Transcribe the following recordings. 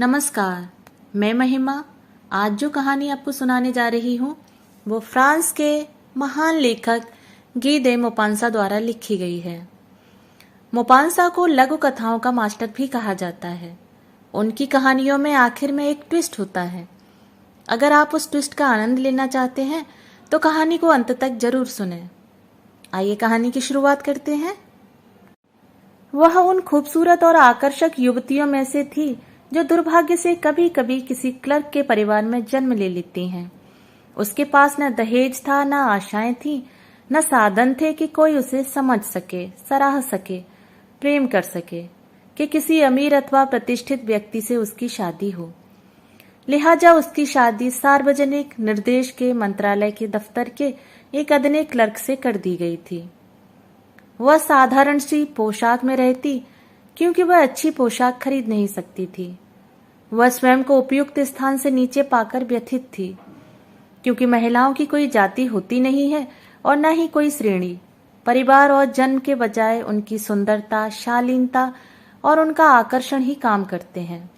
नमस्कार, मैं महिमा। आज जो कहानी आपको सुनाने जा रही हूँ वो फ्रांस के महान लेखक गी दे मोपांसा द्वारा लिखी गई है। मोपांसा को लघु कथाओं का मास्टर भी कहा जाता है। उनकी कहानियों में आखिर में एक ट्विस्ट होता है। अगर आप उस ट्विस्ट का आनंद लेना चाहते हैं तो कहानी को अंत तक जरूर सुनें। आइए कहानी की शुरुआत करते हैं। वह उन खूबसूरत और आकर्षक युवतियों में से थी जो दुर्भाग्य से कभी कभी किसी क्लर्क के परिवार में जन्म ले लेती हैं। उसके पास न दहेज था, न आशाएं थी, न साधन थे कि कोई उसे समझ सके, सराह सके, प्रेम कर सके कि किसी अमीर अथवा प्रतिष्ठित व्यक्ति से उसकी शादी हो। लिहाजा उसकी शादी सार्वजनिक निर्देश के मंत्रालय के दफ्तर के एक अदने क्लर्क से कर दी गई थी। वह साधारण सी पोशाक में रहती क्योंकि वह अच्छी पोशाक खरीद नहीं सकती थी। वह स्वयं को उपयुक्त स्थान से नीचे पाकर व्यथित थी क्योंकि महिलाओं की कोई जाति होती नहीं है और न ही कोई श्रेणी। परिवार और जन्म के बजाय उनकी सुंदरता, शालीनता और उनका आकर्षण ही काम करते हैं।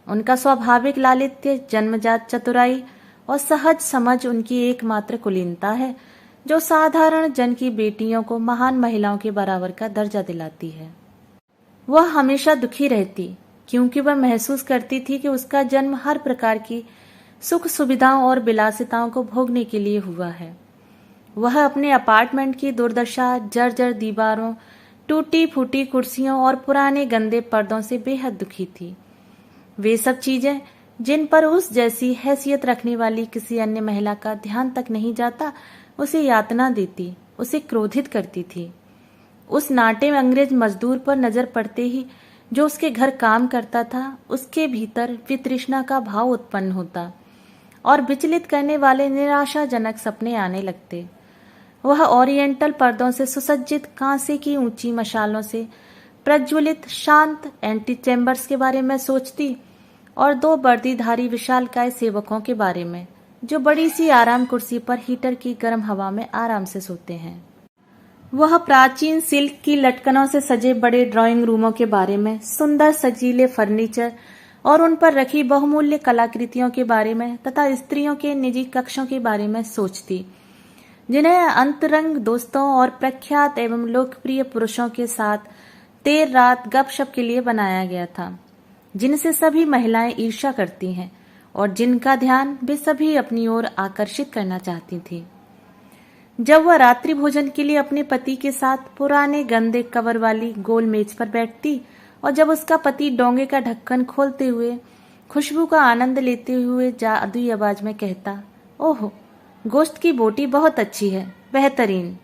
उनका स्वाभाविक लालित्य, जन्मजात चतुराई और सहज समझ उनकी एकमात्र कुलीनता है जो साधारण जन की बेटियों को महान महिलाओं के बराबर का दर्जा दिलाती है। वह हमेशा दुखी रहती क्योंकि वह महसूस करती थी कि उसका जन्म हर प्रकार की सुख सुविधाओं और विलासिताओं को भोगने के लिए हुआ है। वह अपने अपार्टमेंट की दुर्दशा, जर्जर दीवारों, टूटी फूटी कुर्सियों और पुराने गंदे पर्दों से बेहद दुखी थी। वे सब चीजें जिन पर उस जैसी हैसियत रखने वाली किसी अन्य महिला का ध्यान तक नहीं जाता, उसे यातना देती, उसे क्रोधित करती थी। उस नाटे अंग्रेज मजदूर पर नजर पड़ते ही जो उसके घर काम करता था, उसके भीतर वितृष्णा का भाव उत्पन्न होता और विचलित करने वाले निराशाजनक सपने आने लगते। वह ओरिएंटल पर्दों से सुसज्जित कांसे की ऊंची मशालों से प्रज्वलित शांत एंटी चैम्बर्स के बारे में सोचती और दो वर्दीधारी विशालकाय सेवकों के बारे में जो बड़ी सी आराम कुर्सी पर हीटर की गर्म हवा में आराम से सोते हैं। वह प्राचीन सिल्क की लटकनों से सजे बड़े ड्राइंग रूमों के बारे में, सुंदर सजीले फर्नीचर और उन पर रखी बहुमूल्य कलाकृतियों के बारे में तथा स्त्रियों के निजी कक्षों के बारे में सोचती जिन्हें अंतरंग दोस्तों और प्रख्यात एवं लोकप्रिय पुरुषों के साथ देर रात गपशप के लिए बनाया गया था, जिनसे सभी महिलाएं ईर्ष्या करती हैं और जिनका ध्यान वे सभी अपनी ओर आकर्षित करना चाहती थी। जब वह रात्रि भोजन के लिए अपने पति के साथ पुराने गंदे कवर वाली गोल मेज पर बैठती और जब उसका पति डोंगे का ढक्कन खोलते हुए खुशबू का आनंद लेते हुए जादुई आवाज में कहता, ओह, गोश्त की बोटी बहुत अच्छी है, बेहतरीन।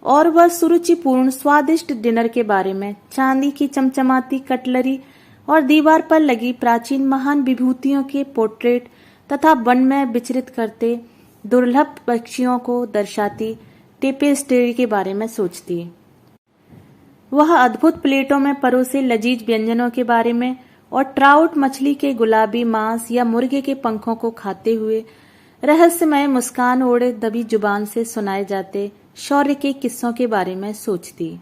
और वह सुरुचिपूर्ण स्वादिष्ट डिनर के बारे में, चांदी की चमचमाती कटलरी और दीवार पर लगी प्राचीन महान विभूतियों के पोर्ट्रेट तथा वन में विचरित करते दुर्लभ पक्षियों को दर्शाती टेपेस्ट्री के बारे में सोचती। वह अद्भुत प्लेटों में परोसे लजीज व्यंजनों के बारे में और ट्राउट मछली के गुलाबी मांस या मुर्गे के पंखों को खाते हुए रहस्यमय मुस्कान ओढ़े दबी जुबान से सुनाए जाते शौर्य के किस्सों के बारे में सोचती।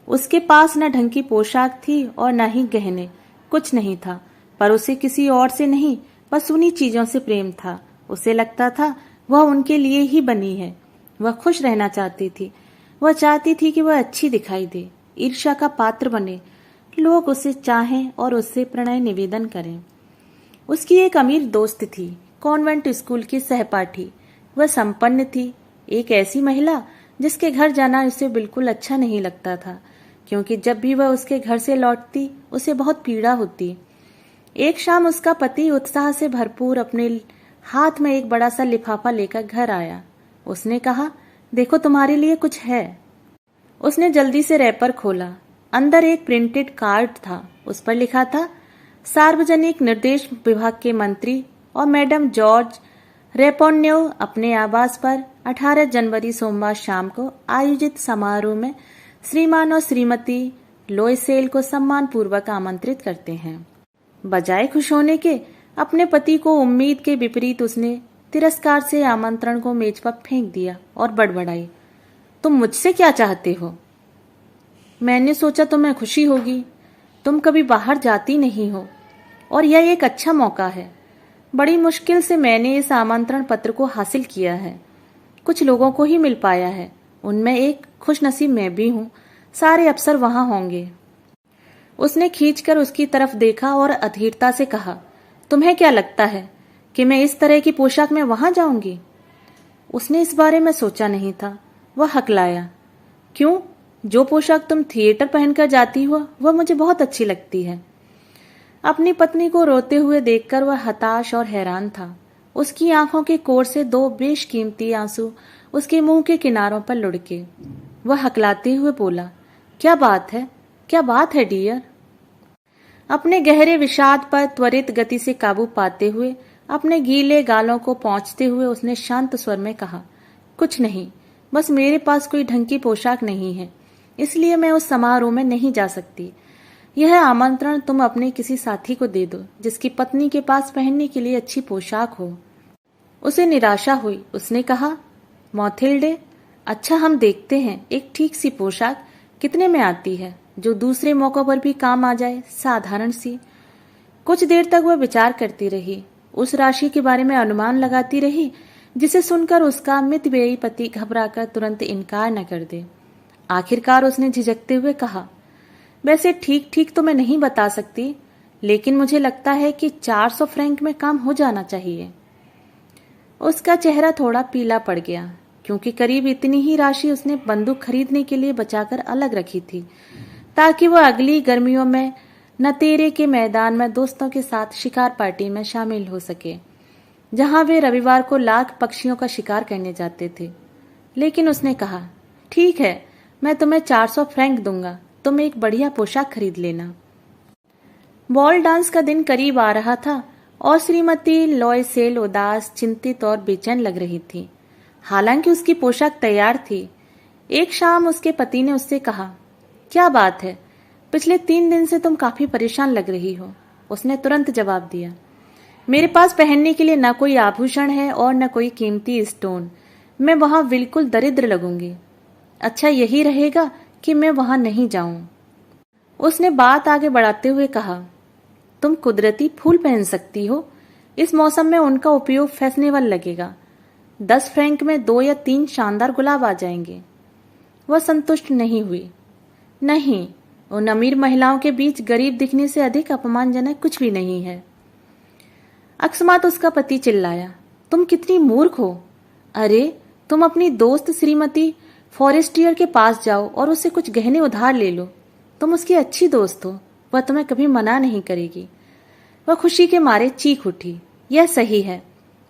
उसके पास न ढंग की पोशाक थी और न ही गहने, कुछ नहीं था, पर उसे किसी और से नहीं, बस उन्हीं चीजों से प्रेम था। उसे लगता था वह उनके लिए ही बनी है। वह खुश रहना चाहती थी। वह चाहती थी कि वह अच्छी दिखाई दे, ईर्ष्या का पात्र बने, लोग उसे चाहें और उससे प्रणय निवेदन करें। उसकी एक अमीर दोस्त थी, कॉन्वेंट स्कूल की सहपाठी। वह संपन्न थी, एक ऐसी महिला जिसके घर जाना उसे बिल्कुल अच्छा नहीं लगता था क्योंकि जब भी वह उसके घर से लौटती उसे बहुत पीड़ा होती। एक शाम उसका पति उत्साह से भरपूर अपने हाथ में एक बड़ा सा लिफाफा लेकर घर आया। उसने कहा, देखो तुम्हारे लिए कुछ है। उसने जल्दी से रैपर खोला। अंदर एक प्रिंटेड कार्ड था। उस पर लिखा था, सार्वजनिक निर्देश विभाग के मंत्री और मैडम जॉर्ज रेपोन्यो अपने आवास पर 18 जनवरी सोमवार शाम को आयोजित समारोह में श्रीमान और श्रीमती लोयसेल को सम्मान पूर्वक आमंत्रित करते हैं। बजाय खुश होने के अपने पति को उम्मीद के विपरीत उसने तिरस्कार से आमंत्रण को मेज पर फेंक दिया और बड़बड़ाई, तुम मुझसे क्या चाहते हो? मैंने सोचा तुम्हें खुशी होगी, तुम कभी बाहर जाती नहीं हो। और यह एक अच्छा मौका है। बड़ी मुश्किल से मैंने इस आमंत्रण पत्र को हासिल किया है। कुछ लोगों को ही मिल पाया है, उनमें एक खुशनसीब मैं भी हूँ। सारे अफसर वहां होंगे। उसने खींचकर उसकी तरफ देखा और अधीरता से कहा, तुम्हें क्या लगता है कि मैं इस तरह की पोशाक में वहां जाऊंगी? उसने इस बारे में सोचा नहीं था। वह हकलाया, क्यों? जो पोशाक तुम थिएटर पहनकर जाती हो वह मुझे बहुत अच्छी लगती है। अपनी पत्नी को रोते हुए देखकर वह हताश और हैरान था। उसकी आंखों के कोर से दो बेशकीमती आंसू उसके मुंह के किनारों पर लुढ़के। वह हकलाते हुए बोला, क्या बात है, क्या बात है डियर? अपने गहरे विषाद पर त्वरित गति से काबू पाते हुए, अपने गीले गालों को पोंछते हुए उसने शांत स्वर में कहा, कुछ नहीं, बस मेरे पास कोई ढंग की पोशाक नहीं है, इसलिए मैं उस समारोह में नहीं जा सकती। यह आमंत्रण तुम अपने किसी साथी को दे दो जिसकी पत्नी के पास पहनने के लिए अच्छी पोशाक हो। उसे निराशा हुई। उसने कहा, मॉथिल्डे, अच्छा हम देखते हैं एक ठीक सी पोशाक कितने में आती है जो दूसरे मौकों पर भी काम आ जाए, साधारण सी। कुछ देर तक वह विचार करती रही, उस राशि के बारे में अनुमान लगाती रही जिसे सुनकर उसका मितव्ययी पति घबराकर तुरंत इनकार न कर दे। आखिरकार उसने झिझकते हुए कहा, वैसे ठीक ठीक तो मैं नहीं बता सकती, लेकिन मुझे लगता है कि 400 फ्रैंक में काम हो जाना चाहिए। उसका चेहरा थोड़ा पीला पड़ गया, क्योंकि करीब इतनी ही राशि उसने बंदूक खरीदने के लिए बचाकर अलग रखी थी, ताकि वह अगली गर्मियों में नतेरे के मैदान में दोस्तों के साथ शिकार पार्टी में शामिल हो सके, जहां वे रविवार को लाख पक्षियों का शिकार करने जाते थे। लेकिन उसने कहा, ठीक है, मैं तुम्हें 400 फ्रैंक दूंगा, तुम एक बढ़िया पोशाक खरीद लेना। बॉल डांस का दिन करीब आ रहा था और श्रीमती लॉयसेल उदास, चिंतित और बेचैन लग रही थी। हालांकि उसकी पोशाक तैयार थी। एक शाम उसके पति ने उससे कहा, क्या बात है, पिछले 3 दिन से तुम काफी परेशान लग रही हो। उसने तुरंत जवाब दिया, मेरे पास पहनने के लिए न कोई आभूषण है और न कोई कीमती स्टोन। मैं वहां बिल्कुल दरिद्र लगूंगी। अच्छा यही रहेगा कि मैं वहां नहीं जाऊं। उसने बात आगे बढ़ाते हुए कहा, तुम कुदरती फूल पहन सकती हो, इस मौसम में उनका उपयोग फैशनेबल लगेगा। 10 फ्रैंक में 2 या 3 शानदार गुलाब आ जाएंगे। वह संतुष्ट नहीं हुई। नहीं, उन अमीर महिलाओं के बीच गरीब दिखने से अधिक अपमानजनक कुछ भी नहीं है। अकस्मात उसका पति चिल्लाया, तुम कितनी मूर्ख हो। अरे, तुम अपनी दोस्त श्रीमती फॉरेस्टियर के पास जाओ और उससे कुछ गहने उधार ले लो। तुम उसकी अच्छी दोस्त हो, वह तुम्हें कभी मना नहीं करेगी। वह खुशी के मारे चीख उठी, यह सही है,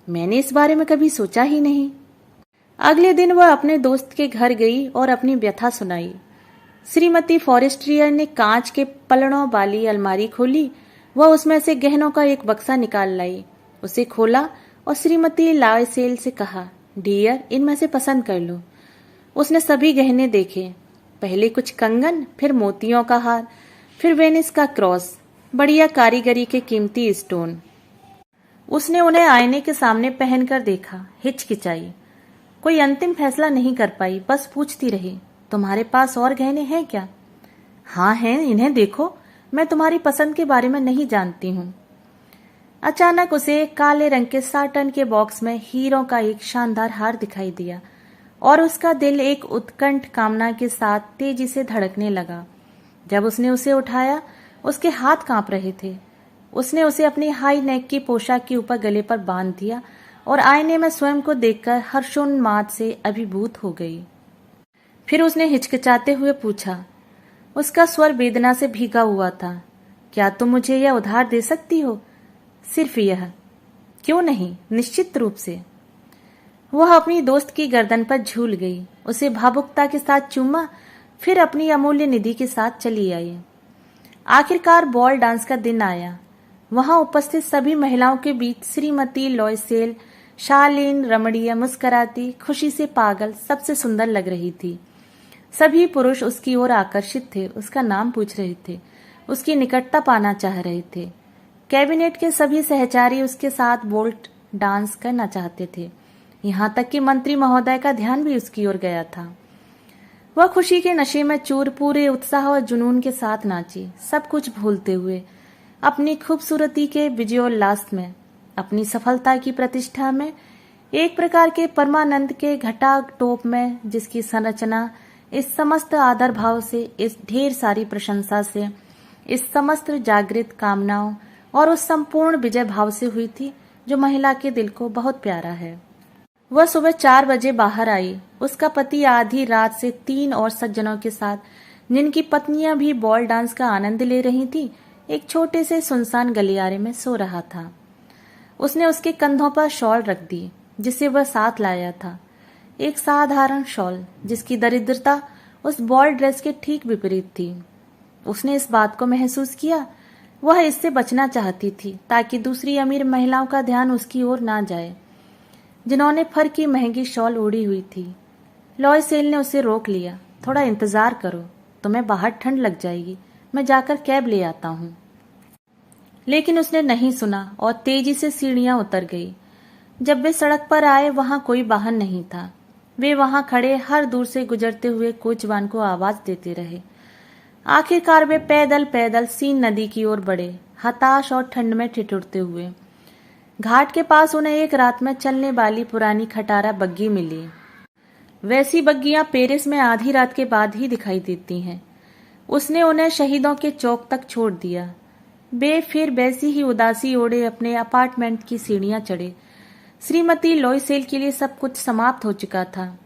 मैंने इस बारे में कभी सोचा ही नहीं। अगले दिन वह अपने दोस्त के घर गई और अपनी व्यथा सुनाई। श्रीमती फॉरेस्ट्रियर ने कांच के पलड़ों वाली अलमारी खोली। वह उसमें से गहनों का एक बक्सा निकाल लाई। उसे खोला और श्रीमती लॉयसेल से कहा, डियर, इनमें से पसंद कर लो। उसने सभी गहने देखे, पहले कुछ कंगन, फिर मोतियों का हार, फिर वेनिस का क्रॉस, बढ़िया कारीगरी के कीमती स्टोन। उसने उन्हें आईने के सामने पहनकर देखा, हिचकिचाई, कोई अंतिम फैसला नहीं कर पाई, बस पूछती रही, तुम्हारे पास और गहने हैं क्या? हाँ हैं, इन्हें देखो, मैं तुम्हारी पसंद के बारे में नहीं जानती हूँ। अचानक उसे काले रंग के साटन के बॉक्स में हीरों का एक शानदार हार दिखाई दिया और उसका दिल एक उत्कंठ कामना के साथ तेजी से धड़कने लगा। जब उसने उसे उठाया, उसके हाथ कांप रहे थे। उसने उसे अपनी हाई नेक की पोशाक के ऊपर गले पर बांध दिया और आईने में स्वयं को देखकर हर्षोन्माद से अभिभूत हो गई। फिर उसने हिचकिचाते हुए पूछा, उसका स्वर वेदना से भीगा हुआ था, क्या तुम मुझे यह उधार दे सकती हो? सिर्फ यह? क्यों नहीं, निश्चित रूप से। वह अपनी दोस्त की गर्दन पर झूल गई, उसे भावुकता के साथ चूमा, फिर अपनी अमूल्य निधि के साथ चली आई। आखिरकार बॉल डांस का दिन आया। वहां उपस्थित सभी महिलाओं के बीच श्रीमती लॉयसेल शालीन, रमणीय, मुस्कुराती, खुशी से पागल, सबसे सुंदर लग रही थी। सभी पुरुष उसकी ओर आकर्षित थे, उसका नाम पूछ रहे थे, उसकी निकटता पाना चाह रहे थे। कैबिनेट के सभी सहचारी उसके साथ बोल्ट डांस करना चाहते थे, यहाँ तक कि मंत्री महोदय का ध्यान भी उसकी ओर गया था। वह खुशी के नशे में चूर पूरे उत्साह और जुनून के साथ नाची, सब कुछ भूलते हुए। अपनी खूबसूरती के विजयोल्लास में, अपनी सफलता की प्रतिष्ठा में, एक प्रकार के परमानंद के घटा टोप में, जिसकी संरचना इस समस्त आदर भाव से, इस ढेर सारी प्रशंसा से, इस समस्त जागृत कामनाओं और उस संपूर्ण विजय भाव से हुई थी जो महिला के दिल को बहुत प्यारा है। वह सुबह 4 बजे बाहर आई। उसका पति आधी रात से 3 और सज्जनों के साथ, जिनकी पत्नियां भी बॉल डांस का आनंद ले रही थीं, एक छोटे से सुनसान गलियारे में सो रहा था। उसने उसके कंधों पर शॉल रख दी जिसे वह साथ लाया था, एक साधारण शॉल जिसकी दरिद्रता उस बॉल ड्रेस के ठीक विपरीत थी। उसने इस बात को महसूस किया, वह इससे बचना चाहती थी ताकि दूसरी अमीर महिलाओं का ध्यान उसकी ओर ना जाए, जिन्होंने फर की महंगी शॉल ओढ़ी हुई थी। लॉयसेल ने उसे रोक लिया। थोड़ा इंतजार करो, तुम्हें बाहर ठंड लग जाएगी, मैं जाकर कैब ले आता हूँ। लेकिन उसने नहीं सुना और तेजी से सीढ़ियां उतर गई। जब वे सड़क पर आए वहां कोई वाहन नहीं था। वे वहां खड़े हर दूर से गुजरते हुए कोचवान को आवाज देते रहे। आखिरकार वे पैदल पैदल सीन नदी की ओर बढ़े, हताश और ठंड में ठिठुरते हुए। घाट के पास उन्हें एक रात में चलने वाली पुरानी खटारा बग्गी मिली। वैसी बग्गियां पेरिस में आधी रात के बाद ही दिखाई देती हैं। उसने उन्हें शहीदों के चौक तक छोड़ दिया। वे फिर वैसी ही उदासी ओढ़े अपने अपार्टमेंट की सीढ़ियां चढ़े। श्रीमती लॉयसेल के लिए सब कुछ समाप्त हो चुका था,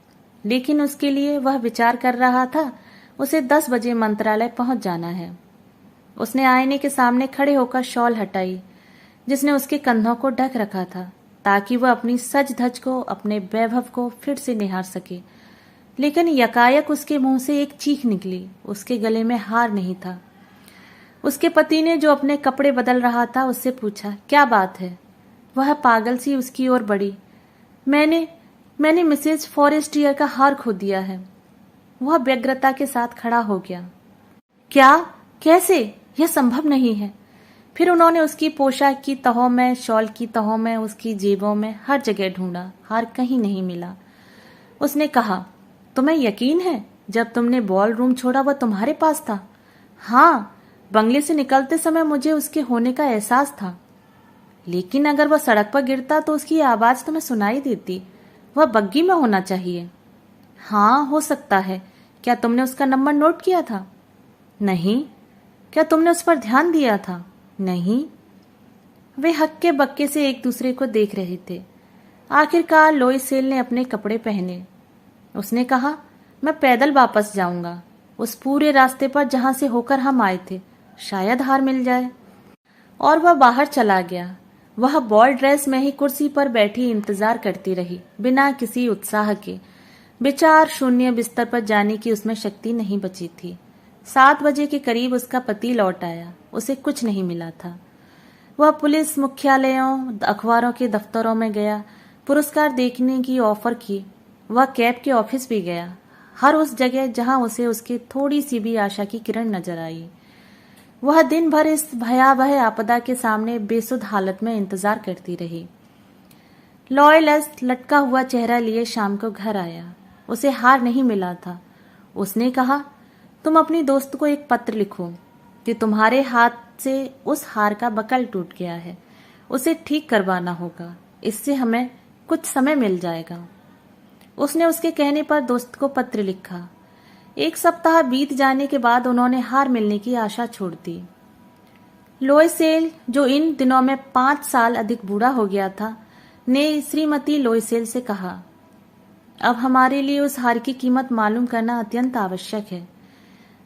लेकिन उसके लिए वह विचार कर रहा था उसे 10 बजे मंत्रालय पहुंच जाना है। उसने आईने के सामने खड़े होकर शॉल हटाई जिसने उसके कंधों को ढक रखा था, ताकि वह अपनी सज धज को, अपने वैभव को फिर से निहार सके। लेकिन यकायक उसके मुंह से एक चीख निकली। उसके गले में हार नहीं था। उसके पति ने, जो अपने कपड़े बदल रहा था, उससे पूछा, क्या बात है? वह पागल सी उसकी ओर बढ़ी। मैंने मिसेज फॉरेस्टियर का हार खो दिया है। वह व्यग्रता के साथ खड़ा हो गया। क्या? कैसे? यह संभव नहीं है। फिर उन्होंने उसकी पोशाक की तहों में, शॉल की तहों में, उसकी जेबों में, हर जगह ढूंढा, हार कहीं नहीं मिला। उसने कहा, तुम्हें यकीन है जब तुमने बॉल रूम छोड़ा वह तुम्हारे पास था? हाँ, बंगले से निकलते समय मुझे उसके होने का एहसास था। लेकिन अगर वह सड़क पर गिरता तो उसकी आवाज तुम्हें सुनाई देती। वह बग्गी में होना चाहिए। हाँ, हो सकता है। क्या तुमने उसका नंबर नोट किया था? नहीं। क्या तुमने उस पर ध्यान दिया था? नहीं। वे हक्के बक्के से एक दूसरे को देख रहे थे। आखिरकार लॉयसेल ने अपने कपड़े पहने। उसने कहा, मैं पैदल वापस जाऊंगा, उस पूरे रास्ते पर जहां से होकर हम आए थे। शायद हार मिल जाए। और वह बाहर चला गया। वह बॉल ड्रेस में ही कुर्सी पर बैठी इंतजार करती रही, बिना किसी उत्साह के। विचार शून्य बिस्तर पर जाने की उसमें शक्ति नहीं बची थी। 7 बजे के करीब उसका पति लौट आया। उसे कुछ नहीं मिला था। वह पुलिस मुख्यालयों, अखबारों के दफ्तरों में गया, पुरस्कार देखने की ऑफर की। वह कैब के ऑफिस भी गया, हर उस जगह जहां उसे उसकी थोड़ी सी भी आशा की किरण नजर आई। वह दिन भर इस भयावह आपदा के सामने बेसुध हालत में इंतजार करती रही। लॉयलेस लटका हुआ चेहरा लिए शाम को घर आया। उसे हार नहीं मिला था। उसने कहा, तुम अपनी दोस्त को एक पत्र लिखो कि तुम्हारे हाथ से उस हार का बकल टूट गया है, उसे ठीक करवाना होगा, इससे हमें कुछ समय मिल जाएगा। उसने उसके कहने पर दोस्त को पत्र लिखा। 1 सप्ताह बीत जाने के बाद उन्होंने हार मिलने की आशा छोड़ दी। लॉयसेल, जो इन दिनों में 5 साल अधिक बूढ़ा हो गया था, ने श्रीमती लॉयसेल से कहा, अब हमारे लिए उस हार की कीमत मालूम करना अत्यंत आवश्यक है।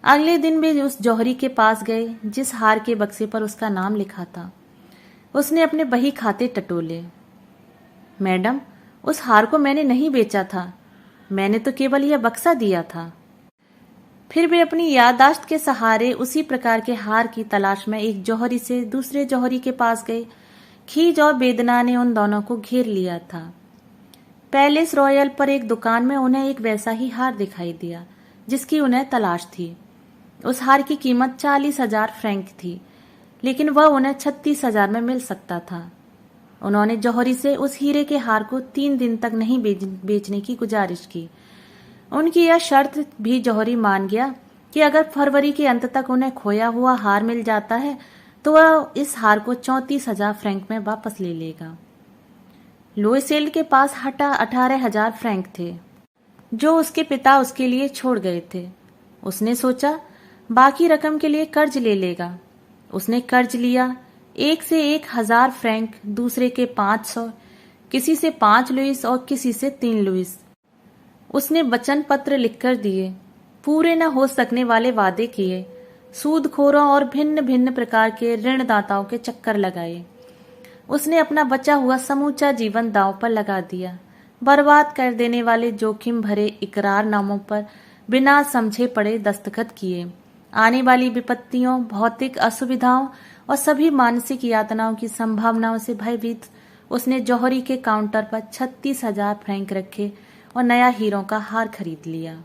अगले दिन वे उस जौहरी के पास गए जिस हार के बक्से पर उसका नाम लिखा था। उसने अपने बही खाते टटोले। मैडम, उस हार को मैंने नहीं बेचा था, मैंने तो केवल यह बक्सा दिया था। फिर वे अपनी याददाश्त के सहारे उसी प्रकार के हार की तलाश में एक जौहरी से दूसरे जौहरी के पास गए। खीज और वेदना ने उन दोनों को घेर लिया था। पैलेस रॉयल पर एक दुकान में उन्हें एक वैसा ही हार दिखाई दिया जिसकी उन्हें तलाश थी। उस हार की कीमत 40,000 फ्रैंक थी, लेकिन वह उन्हें 36,000 में मिल सकता था। उन्होंने जौहरी से उस हीरे के हार को 3 दिन तक नहीं बेचने की गुजारिश की। उनकी यह शर्त भी जौहरी मान गया कि अगर फरवरी के अंत तक उन्हें खोया हुआ हार मिल जाता है तो वह इस हार को 34,000 फ्रैंक में वापस ले लेगा। लोइसेल के पास 18,000 फ्रैंक थे जो उसके पिता उसके लिए छोड़ गए थे। उसने सोचा बाकी रकम के लिए कर्ज ले लेगा। उसने कर्ज लिया, एक से 1,000 फ्रैंक, दूसरे के 500, किसी से 5 लुइस और किसी से 3 लुइस। उसने वचन पत्र लिखकर दिए, पूरे न हो सकने वाले वादे किए, सूदखोरों और भिन्न भिन्न प्रकार के ऋणदाताओं के चक्कर लगाए। उसने अपना बचा हुआ समूचा जीवन दांव पर लगा दिया, बर्बाद कर देने वाले जोखिम भरे इकरारनामों पर बिना समझे पड़े दस्तखत किए। आने वाली विपत्तियों, भौतिक असुविधाओं और सभी मानसिक यातनाओं की संभावनाओं से भयभीत उसने जौहरी के काउंटर पर 36,000 फ्रैंक रखे और नया हीरों का हार खरीद लिया।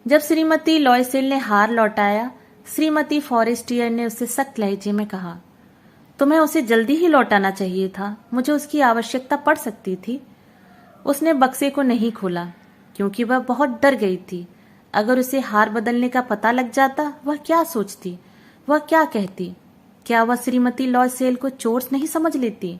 जब श्रीमती लॉयसेल ने हार लौटाया, श्रीमती फॉरेस्टियर ने उससे सख्त लहजे में कहा, तुम्हें उसे जल्दी ही लौटाना चाहिए था, मुझे उसकी आवश्यकता पड़ सकती थी। उसने बक्से को नहीं खोला क्योंकि वह बहुत डर गई थी। अगर उसे हार बदलने का पता लग जाता, वह क्या सोचती, वह क्या कहती? क्या वह श्रीमती लॉयसेल को चोर नहीं समझ लेती?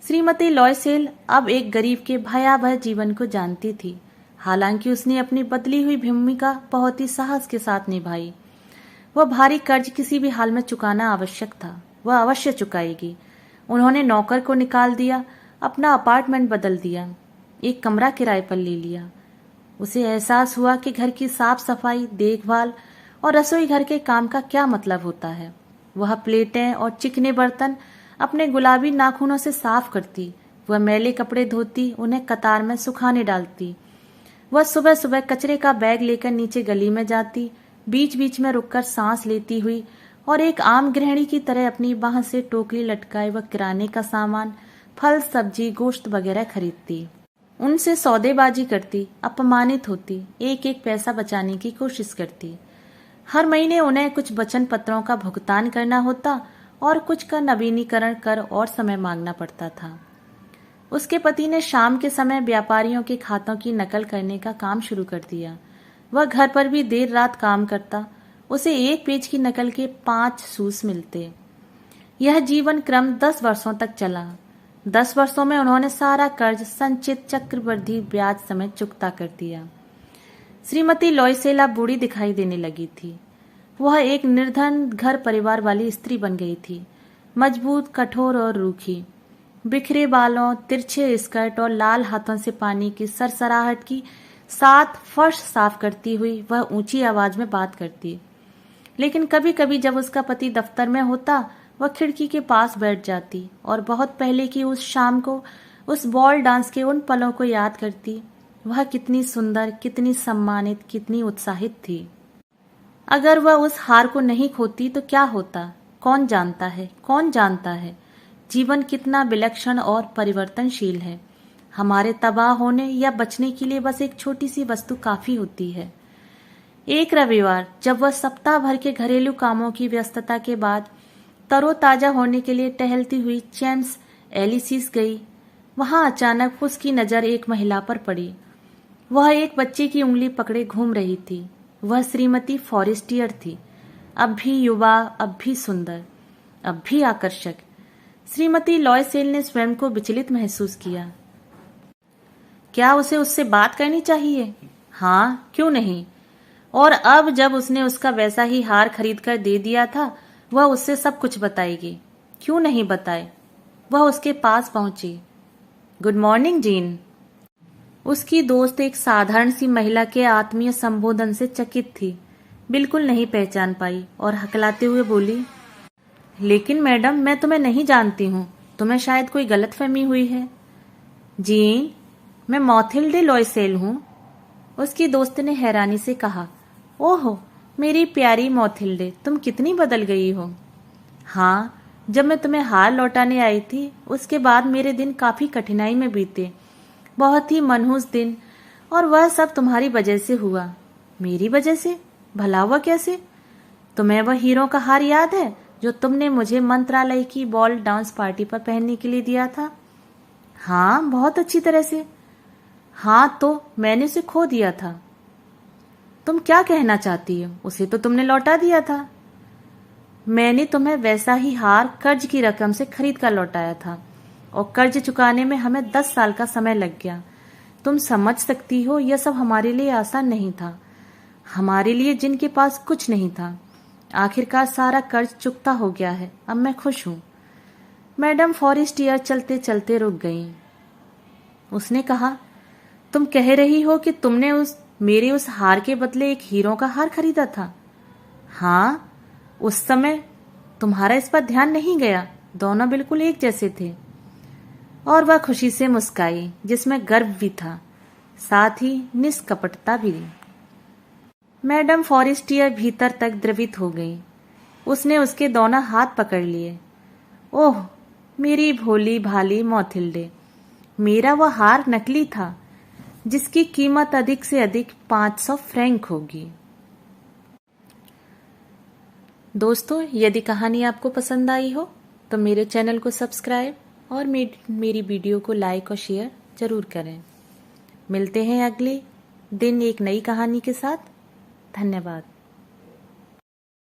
श्रीमती लॉयसेल अब एक गरीब के भयावह जीवन को जानती थी। हालांकि उसने अपनी बदली हुई भूमिका बहुत ही साहस के साथ निभाई। वह भारी कर्ज किसी भी हाल में चुकाना आवश्यक था, वह अवश्य चुकाएगी। उन्होंने नौकर को निकाल दिया, अपना अपार्टमेंट बदल दिया, एक कमरा किराए पर ले लिया। उसे एहसास हुआ कि घर की साफ सफाई, देखभाल और रसोई घर के काम का क्या मतलब होता है। वह प्लेटें और चिकने बर्तन अपने गुलाबी नाखूनों से साफ करती, वह मैले कपड़े धोती, उन्हें कतार में सुखाने डालती। वह सुबह सुबह कचरे का बैग लेकर नीचे गली में जाती, बीच बीच में रुककर सांस लेती हुई, और एक आम गृहिणी की तरह अपनी बाह से टोकरी लटकाए वह किराने का सामान, फल, सब्जी, गोश्त वगैरह खरीदती। उनसे सौदेबाजी करती, अपमानित होती, एक एक पैसा बचाने की कोशिश करती। हर महीने उन्हें कुछ वचन पत्रों का भुगतान करना होता और कुछ का नवीनीकरण कर और समय मांगना पड़ता था। उसके पति ने शाम के समय व्यापारियों के खातों की नकल करने का काम शुरू कर दिया। वह घर पर भी देर रात काम करता, उसे एक पेज की नकल के 5 सूस मिलते। यह जीवन क्रम 10 वर्षों तक चला। 10 वर्षों में उन्होंने सारा कर्ज संचित चक्रवृद्धि ब्याज समेत चुकता कर दिया। श्रीमती लॉयसेल अब बूढ़ी दिखाई देने लगी थी। वह एक निर्धन घर परिवार वाली स्त्री बन गई थी, मजबूत, कठोर और रूखी। बिखरे बालों, तिरछे स्कर्ट और लाल हाथों से पानी की सरसराहट की साथ फर्श साफ करती हुई वह ऊंची आवाज में बात करती। लेकिन कभी कभी जब उसका पति दफ्तर में होता, वह खिड़की के पास बैठ जाती और बहुत पहले की उस शाम को, उस बॉल डांस के उन पलों को याद करती। वह कितनी सुंदर, कितनी सम्मानित, कितनी उत्साहित थी। अगर वह उस हार को नहीं खोती तो क्या होता, कौन जानता है, कौन जानता है। जीवन कितना विलक्षण और परिवर्तनशील है। हमारे तबाह होने या बचने के लिए बस एक छोटी सी वस्तु काफी होती है। एक रविवार जब वह सप्ताह भर के घरेलू कामों की व्यस्तता के बाद तरोताजा होने के लिए टहलती हुई चैम्स एलिसीज गई, वहां अचानक उसकी नजर एक महिला पर पड़ी। वह एक बच्चे की उंगली पकड़े घूम रही थी। वह श्रीमती फॉरेस्टियर थी, अब भी युवा, अब भी सुंदर, अब भी आकर्षक। श्रीमती लॉयसेल ने स्वयं को विचलित महसूस किया। क्या उसे उससे बात करनी चाहिए? हाँ, क्यों नहीं। और अब जब उसने उसका वैसा ही हार खरीद कर दे दिया था, वह उससे सब कुछ बताएगी। क्यों नहीं बताए। वह उसके पास पहुंची। Good morning gene. उसकी दोस्त एक साधारण सी महिला के आत्मीय संबोधन से चकित थी, बिल्कुल नहीं पहचान पाई और हकलाते हुए बोली, लेकिन मैडम, मैं तुम्हें नहीं जानती हूँ, तुम्हें शायद कोई गलतफहमी हुई है। जीन, मैं मॉथिल्डे लॉयसेल हूँ। उसकी दोस्त ने हैरानी से कहा, ओहो मेरी प्यारी मॉथिल्डे, तुम कितनी बदल गई हो। हाँ, जब मैं तुम्हें हार लौटाने आई थी, उसके बाद मेरे दिन काफी कठिनाई में बीते, बहुत ही मनहूस दिन, और वह सब तुम्हारी वजह से हुआ। मेरी वजह से? भला हुआ कैसे? तुम्हें वह हीरो का हार याद है जो तुमने मुझे मंत्रालय की बॉल डांस पार्टी पर पहनने के लिए दिया था? हाँ, बहुत अच्छी तरह से। हाँ, तो मैंने उसे खो दिया था। तुम क्या कहना चाहती हो? उसे तो तुमने लौटा दिया था। मैंने तुम्हें वैसा ही हार कर्ज की रकम से खरीद कर लौटाया था और कर्ज चुकाने में हमें 10 साल का समय लग गया। तुम समझ सकती हो यह सब हमारे लिए आसान नहीं था, हमारे लिए जिनके पास कुछ नहीं था। आखिरकार सारा कर्ज चुकता हो गया है, अब मैं खुश हूं। मैडम फॉरेस्टियर चलते चलते रुक गईं। उसने कहा, तुम कह रही हो कि तुमने मेरे उस हार के बदले एक हीरो का हार खरीदा था? हाँ, उस समय तुम्हारा इस पर ध्यान नहीं गया, दोनों बिल्कुल एक जैसे थे। और वह खुशी से मुस्काई, जिसमें गर्व भी था, साथ ही निष्कपटता भी। मैडम फॉरेस्टियर भीतर तक द्रवित हो गई। उसने उसके दोनों हाथ पकड़ लिए। ओह, मेरी भोली भाली मौथिल्डे, मेरा वह हार नकली था, जिसकी कीमत अधिक से अधिक 500 फ्रैंक होगी। दोस्तों, यदि कहानी आपको पसंद आई हो तो मेरे चैनल को सब्सक्राइब और मेरी वीडियो को लाइक और शेयर जरूर करें। मिलते हैं अगले दिन एक नई कहानी के साथ। धन्यवाद।